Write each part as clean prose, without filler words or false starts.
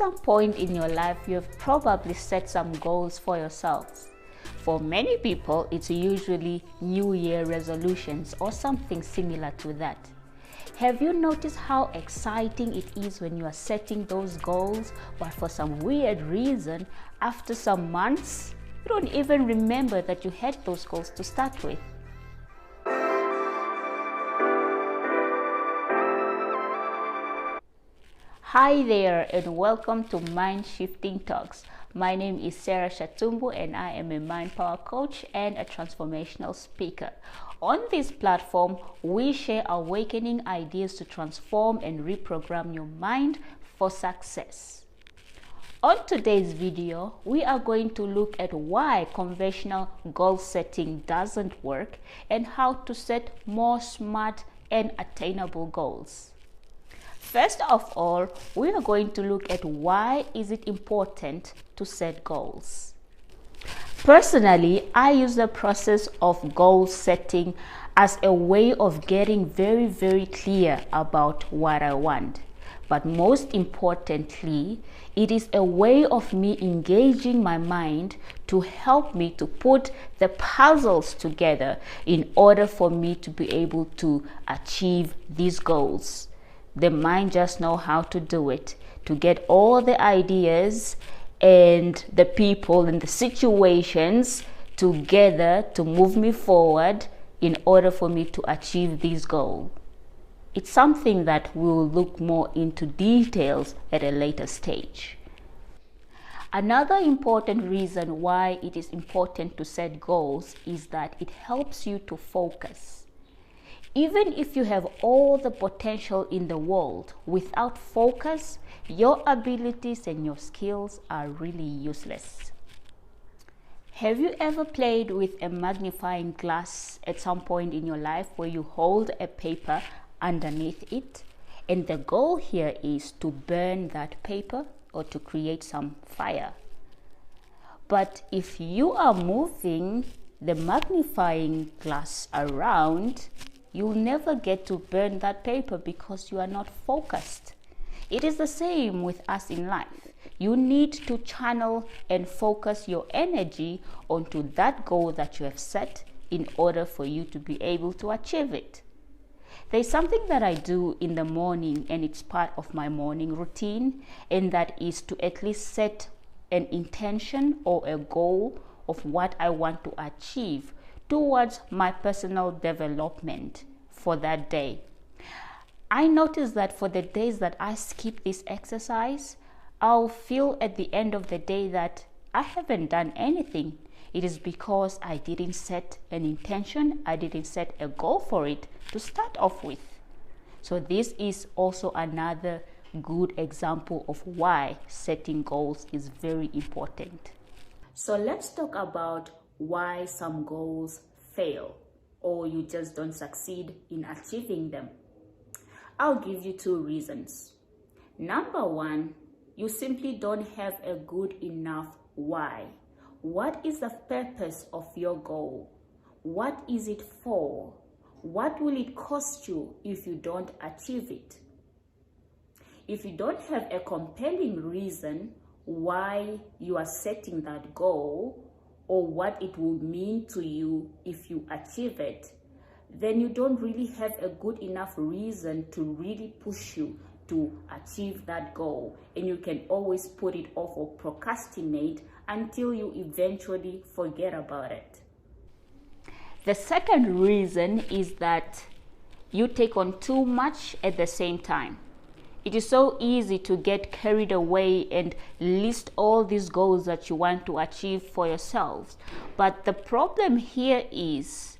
some point in your life, you have probably set some goals for yourselves. For many people, it's usually New Year resolutions or something similar to that. Have you noticed how exciting it is when you are setting those goals, but for some weird reason, after some months, you don't even remember that you had those goals to start with? Hi there, and welcome to Mind Shifting Talks. My name is Saara Shatumbu, and I am a mind power coach and a transformational speaker. On this platform, we share awakening ideas to transform and reprogram your mind for success. On today's video, we are going to look at why conventional goal setting doesn't work and how to set more smart and attainable goals. First of all, we are going to look at why is it important to set goals. Personally, I use the process of goal setting as a way of getting very clear about what I want. But most importantly, it is a way of me engaging my mind to help me to put the puzzles together in order for me to be able to achieve these goals. The mind just knows how to do it, to get all the ideas and the people and the situations together to move me forward in order for me to achieve this goal. It's something that we'll look more into details at a later stage. Another important reason why it is important to set goals is that it helps you to focus. Even if you have all the potential in the world, without focus, your abilities and your skills are really useless. Have you ever played with a magnifying glass at some point in your life where you hold a paper underneath it? And the goal here is to burn that paper or to create some fire. But if you are moving the magnifying glass around, you'll never get to burn that paper because you are not focused. It is the same with us in life. You need to channel and focus your energy onto that goal that you have set in order for you to be able to achieve it. There's something that I do in the morning, and it's part of my morning routine, and that is to at least set an intention or a goal of what I want to achieve towards my personal development for that day. I notice that for the days that I skip this exercise, I'll feel at the end of the day that I haven't done anything. It is because I didn't set an intention, I didn't set a goal for it to start off with. So this is also another good example of why setting goals is very important. So let's talk about why some goals fail or you just don't succeed in achieving them. I'll give you two reasons. Number one, you simply don't have a good enough why. What is the purpose of your goal? What is it for? What will it cost you if you don't achieve it? If you don't have a compelling reason why you are setting that goal, or what it will mean to you if you achieve it, then you don't really have a good enough reason to really push you to achieve that goal. And you can always put it off or procrastinate until you eventually forget about it. The second reason is that you take on too much at the same time. It is so easy to get carried away and list all these goals that you want to achieve for yourselves. But the problem here is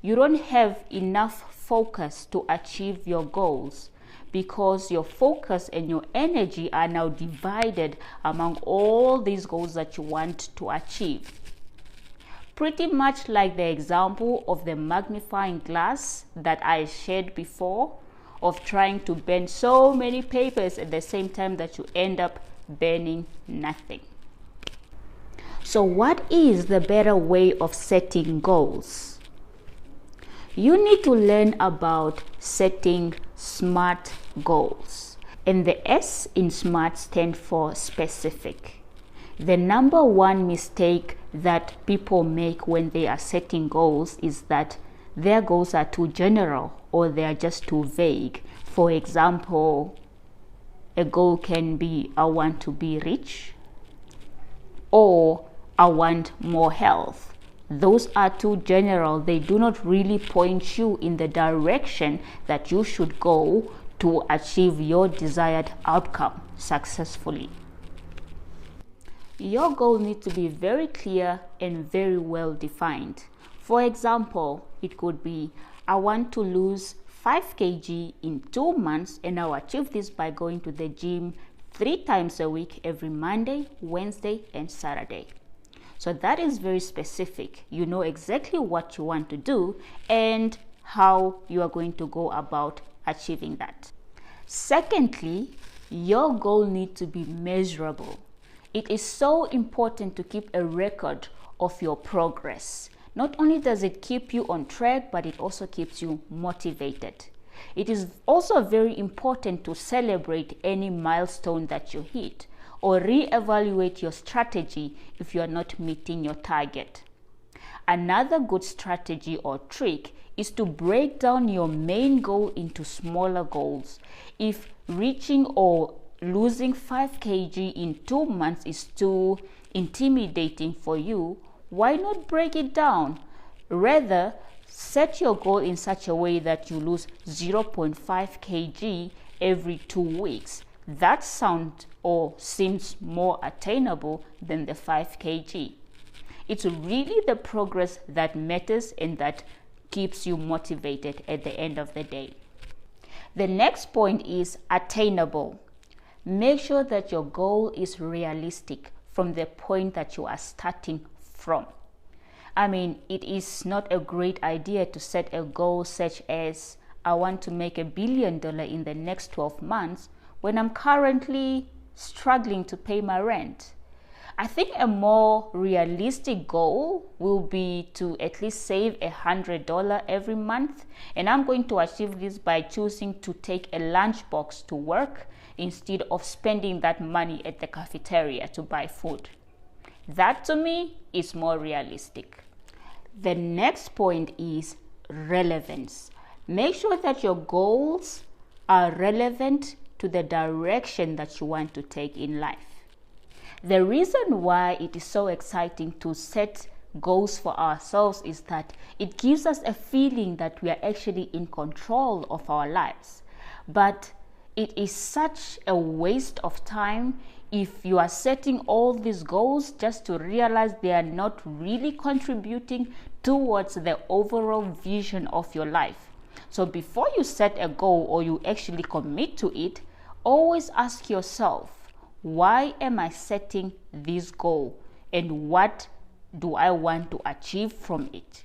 you don't have enough focus to achieve your goals because your focus and your energy are now divided among all these goals that you want to achieve. Pretty much like the example of the magnifying glass that I shared before, of trying to burn so many papers at the same time that you end up burning nothing. So what is the better way of setting goals? You need to learn about setting SMART goals. And the S in SMART stands for specific. The number one mistake that people make when they are setting goals is that their goals are too general or they are just too vague. For example, a goal can be, I want to be rich, or I want more health. Those are too general. They do not really point you in the direction that you should go to achieve your desired outcome successfully. Your goal needs to be very clear and very well defined. For example, it could be, I want to lose 5 kg in 2 months, and I'll achieve this by going to the gym 3 times a week, every Monday, Wednesday, and Saturday. So that is very specific. You know exactly what you want to do and how you are going to go about achieving that. Secondly, your goal needs to be measurable. It is so important to keep a record of your progress. Not only does it keep you on track, but it also keeps you motivated. It is also very important to celebrate any milestone that you hit or reevaluate your strategy if you are not meeting your target. Another good strategy or trick is to break down your main goal into smaller goals. If reaching or losing 5 kg in 2 months is too intimidating for you, why not break it down? Rather, set your goal in such a way that you lose 0.5 kg every 2 weeks. That sounds or seems more attainable than the 5 kg. It's really the progress that matters and that keeps you motivated at the end of the day. The next point is attainable. Make sure that your goal is realistic from the point that you are starting from. I mean, it is not a great idea to set a goal such as, I want to make $1 billion in the next 12 months when I'm currently struggling to pay my rent. I think a more realistic goal will be to at least save $100 every month, and I'm going to achieve this by choosing to take a lunchbox to work instead of spending that money at the cafeteria to buy food. That to me is more realistic. The next point is relevance. Make sure that your goals are relevant to the direction that you want to take in life. The reason why it is so exciting to set goals for ourselves is that it gives us a feeling that we are actually in control of our lives. But it is such a waste of time if you are setting all these goals just to realize they are not really contributing towards the overall vision of your life. So before you set a goal or you actually commit to it, always ask yourself, why am I setting this goal and what do I want to achieve from it?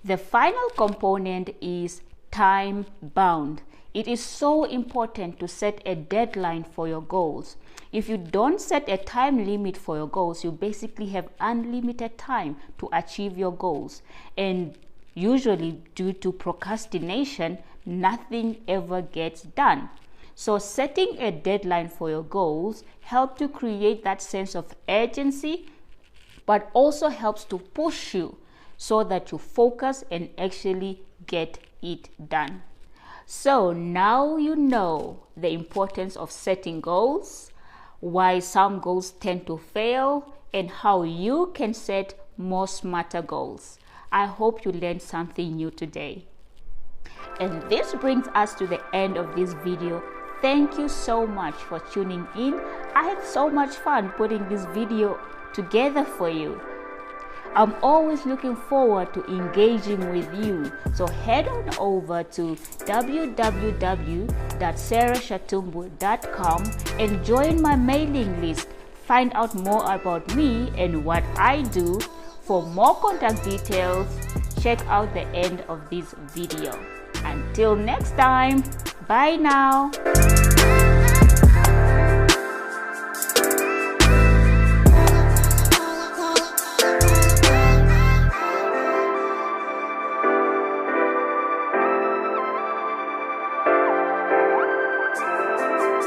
The final component is time bound. It is so important to set a deadline for your goals. If you don't set a time limit for your goals, you basically have unlimited time to achieve your goals. And usually due to procrastination, nothing ever gets done. So setting a deadline for your goals helps to create that sense of urgency, but also helps to push you so that you focus and actually get it done. So now you know the importance of setting goals, why some goals tend to fail, and how you can set more smarter goals. I hope you learned something new today. And this brings us to the end of this video. Thank you so much for tuning in. I had so much fun putting this video together for you. I'm always looking forward to engaging with you. So head on over to www.saarashatumbu.com and join my mailing list. Find out more about me and what I do. For more contact details, check out the end of this video. Until next time, bye now.